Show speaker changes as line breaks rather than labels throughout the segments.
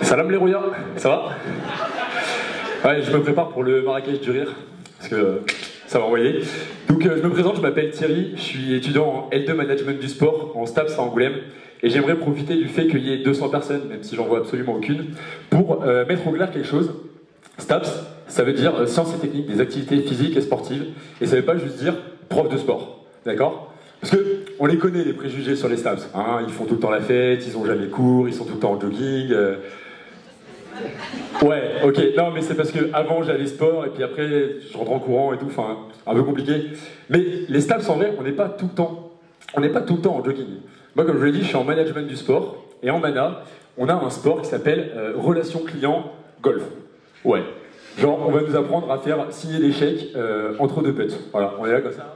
Salam les rouillards, ça va? Ouais, je me prépare pour le Marrakech du rire, parce que ça va envoyer. Donc je me présente, je m'appelle Thierry, je suis étudiant en L2 Management du Sport, en STAPS à Angoulême, et j'aimerais profiter du fait qu'il y ait 200 personnes, même si j'en vois absolument aucune, pour mettre au clair quelque chose. STAPS, ça veut dire sciences et techniques des activités physiques et sportives, et ça veut pas juste dire prof de sport, d'accord? Parce que on les connaît les préjugés sur les STAPS, hein, ils font tout le temps la fête, ils ont jamais cours, ils sont tout le temps en jogging. Ouais, ok, non mais c'est parce que avant j'allais sport et puis après je rentre en courant et tout, enfin un peu compliqué. Mais les STAPS en vrai, on n'est pas tout le temps en jogging. Moi comme je l'ai dit, je suis en management du sport et en mana, on a un sport qui s'appelle relation client golf. Ouais, genre on va nous apprendre à faire signer des chèques entre deux putts. Voilà, on est là comme ça.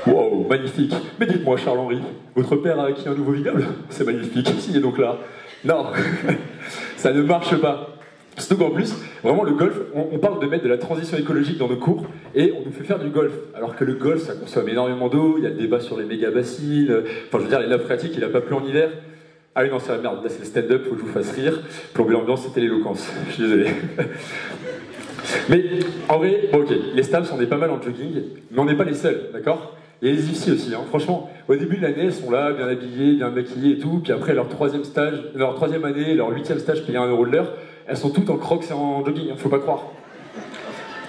Wow, magnifique. Mais dites-moi Charles-Henri, votre père a acquis un nouveau vignoble? C'est magnifique, signez donc là. Non, ça ne marche pas. Surtout qu'en plus, vraiment le golf, on parle de mettre de la transition écologique dans nos cours et on nous fait faire du golf. Alors que le golf, ça consomme énormément d'eau, il y a le débat sur les méga bassines, enfin je veux dire, les nappes phréatiques, il n'a pas plu en hiver. Ah oui, non, c'est la merde, là c'est le stand-up, faut que je vous fasse rire. Plomber l'ambiance, c'était l'éloquence. Je suis désolé. Mais en vrai, bon ok, les STAPS, on est pas mal en jogging, mais on n'est pas les seuls, d'accord? Il y a les IFSI aussi, hein. Franchement, au début de l'année, elles sont là, bien habillées, bien maquillées et tout, puis après leur troisième année, leur 8e stage payé 1 € de l'heure, elles sont toutes en crocs et en jogging, hein, faut pas croire.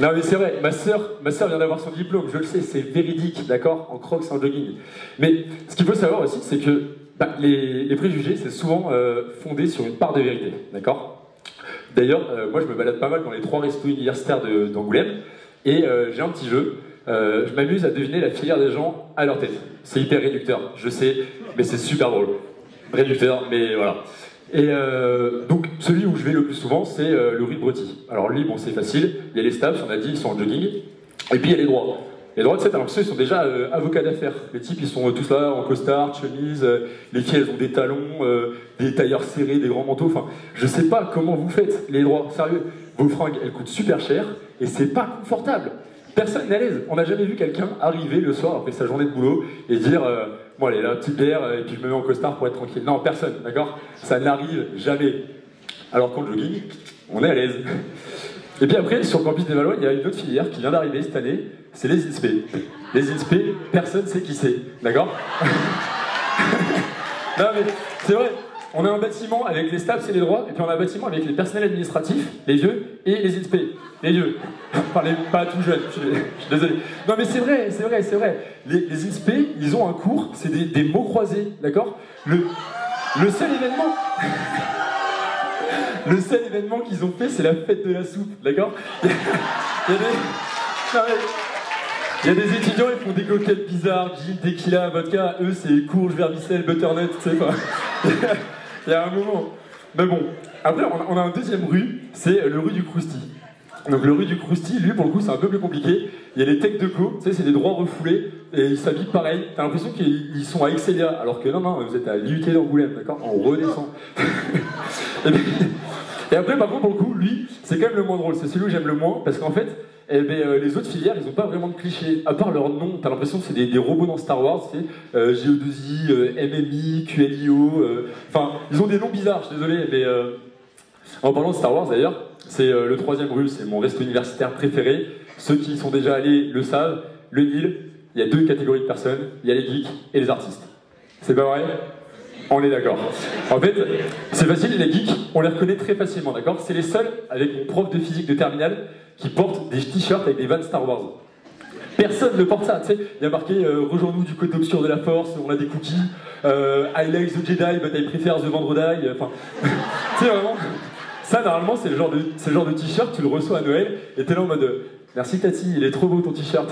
Non mais c'est vrai, ma sœur vient d'avoir son diplôme, je le sais, c'est véridique, d'accord, en crocs et en jogging. Mais ce qu'il faut savoir aussi, c'est que les préjugés, c'est souvent fondé sur une part de vérité, d'accord? D'ailleurs, moi je me balade pas mal dans les 3 restos universitaires d'Angoulême, et j'ai un petit jeu. Je m'amuse à deviner la filière des gens à leur tête. C'est hyper réducteur, je sais, mais c'est super drôle. Réducteur, mais voilà. Et donc, celui où je vais le plus souvent, c'est le Rue de Brety. Alors lui, bon, c'est facile. Il y a les STAPS, on a dit, ils sont en jogging. Et puis il y a les droits. Les droits, tu sais, t'as l'impression qu'ils sont déjà avocats d'affaires. Les types, ils sont tous là, en costard, chemise. Les filles, elles ont des talons, des tailleurs serrés, des grands manteaux. Enfin, je sais pas comment vous faites, les droits. Sérieux, vos fringues, elles coûtent super cher et c'est pas confortable. Personne n'est à l'aise. On n'a jamais vu quelqu'un arriver le soir après sa journée de boulot et dire bon allez là, petite bière et puis je me mets en costard pour être tranquille. Non, personne, d'accord? Ça n'arrive jamais. Alors qu'en jogging, on est à l'aise. Et puis après, sur le campus des Valois, il y a une autre filière qui vient d'arriver cette année, c'est les INSPE. Les INSPE, personne ne sait qui c'est, d'accord? Non mais c'est vrai. On a un bâtiment avec les STAPS et les droits, et puis on a un bâtiment avec les personnels administratifs, les vieux, et les INSPE, les vieux. Enfin, pas tout jeunes, je suis désolé. Non mais c'est vrai, c'est vrai, c'est vrai. Les INSPE, ils ont un cours, c'est des mots croisés, d'accord? Le seul événement... Le seul événement qu'ils ont fait, c'est la fête de la soupe, d'accord? Il y a des étudiants, ils font des coquettes bizarres, gin, tequila, vodka, eux c'est courge, vermicelle, butternut, tu sais pas. Il y a un moment. Mais bon, après on a un deuxième rue, c'est le rue du Crousti. Donc le rue du Crousti, lui pour le coup c'est un peu plus compliqué. Il y a les techs de co, tu sais, c'est des droits refoulés, et ils s'habillent pareil. T'as l'impression qu'ils sont à Excelia, alors que non, vous êtes à l'IUT d'Angoulême, d'accord? On redescend. Et après par contre pour le coup, lui, c'est quand même le moins drôle, c'est celui où j'aime le moins, parce qu'en fait, les autres filières, ils n'ont pas vraiment de clichés. À part leur nom, t'as l'impression que c'est des robots dans Star Wars, tu sais, GO2I, MMI, QLIO, enfin, ils ont des noms bizarres, je suis désolé, mais en parlant de Star Wars d'ailleurs, c'est le 3e rue, c'est mon resto universitaire préféré. Ceux qui y sont déjà allés le savent, le Nil, il y a 2 catégories de personnes, il y a les geeks et les artistes. C'est pas vrai? On est d'accord. En fait, c'est facile, les geeks, on les reconnaît très facilement, d'accord? C'est les seuls, avec mon prof de physique de terminale, qui portent des t-shirts avec des vannes Star Wars. Personne ne porte ça, tu sais. Il y a marqué rejoins-nous du côté obscur de la force, on a des cookies, I like the Jedi, but I prefer the Vendredi. Enfin, tu sais, vraiment, ça, normalement, c'est le genre de t-shirt, tu le reçois à Noël, et t'es là en mode merci Tati, il est trop beau ton t-shirt.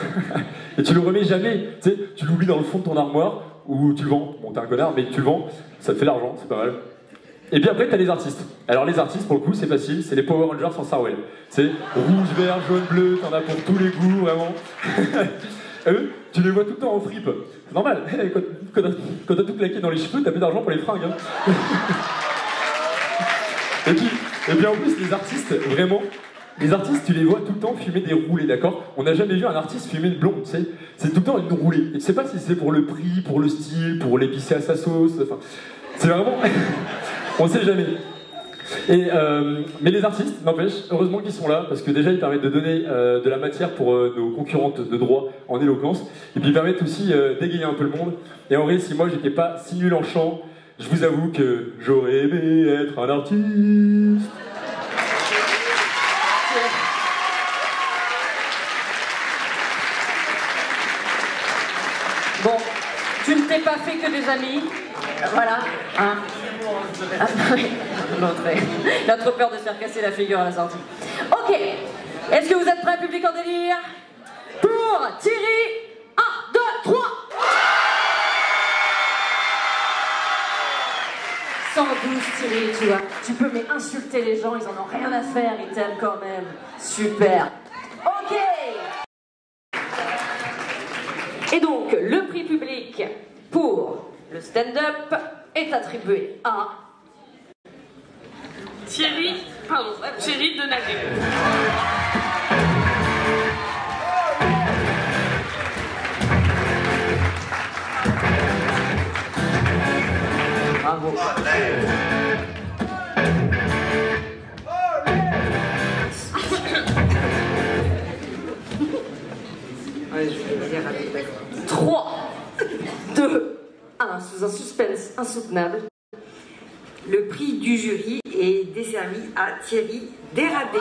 Et tu le remets jamais, tu sais, tu l'oublies dans le fond de ton armoire, ou tu le vends, bon t'es un connard, mais tu le vends, ça te fait l'argent, c'est pas mal. Et puis après, t'as les artistes. Alors les artistes, pour le coup, c'est facile, c'est les Power Rangers sans Sarwell. C'est rouge, vert, jaune, bleu, t'en as pour tous les goûts, vraiment. Eux, tu les vois tout le temps en fripe. C'est normal, quand t'as tout claqué dans les cheveux, t'as plus d'argent pour les fringues. Hein. et puis en plus, les artistes, vraiment, les artistes, tu les vois tout le temps fumer des roulés, d'accord? On n'a jamais vu un artiste fumer une blonde, tu sais. C'est tout le temps une roulée. Et tu sais pas si c'est pour le prix, pour le style, pour l'épicer à sa sauce, enfin... C'est vraiment... On sait jamais. Mais les artistes, n'empêche, heureusement qu'ils sont là, parce que déjà ils permettent de donner de la matière pour nos concurrentes de droit en éloquence, et puis ils permettent aussi d'égayer un peu le monde. Et en vrai, si moi j'étais pas si nul en chant, je vous avoue que j'aurais aimé être un artiste.
Bon, tu ne t'es pas fait que des amis. Voilà, hein. Ah, oui. Il a trop peur de se faire casser la figure à la sortie. Ok, est-ce que vous êtes prêts, public en délire? Pour Thierry, 1, 2, 3. Sans douce, Thierry, tu vois. Tu peux mais insulter les gens, ils en ont rien à faire, ils t'aiment quand même. Super. Ok. Et donc, le prix public pour le stand-up est attribué à...
Thierry Denager.
Bravo. Ouais, je vais dire avec 3, 2, 1, sous un suspense insoutenable. Le prix du jury est décerné à Thierry Dérabé.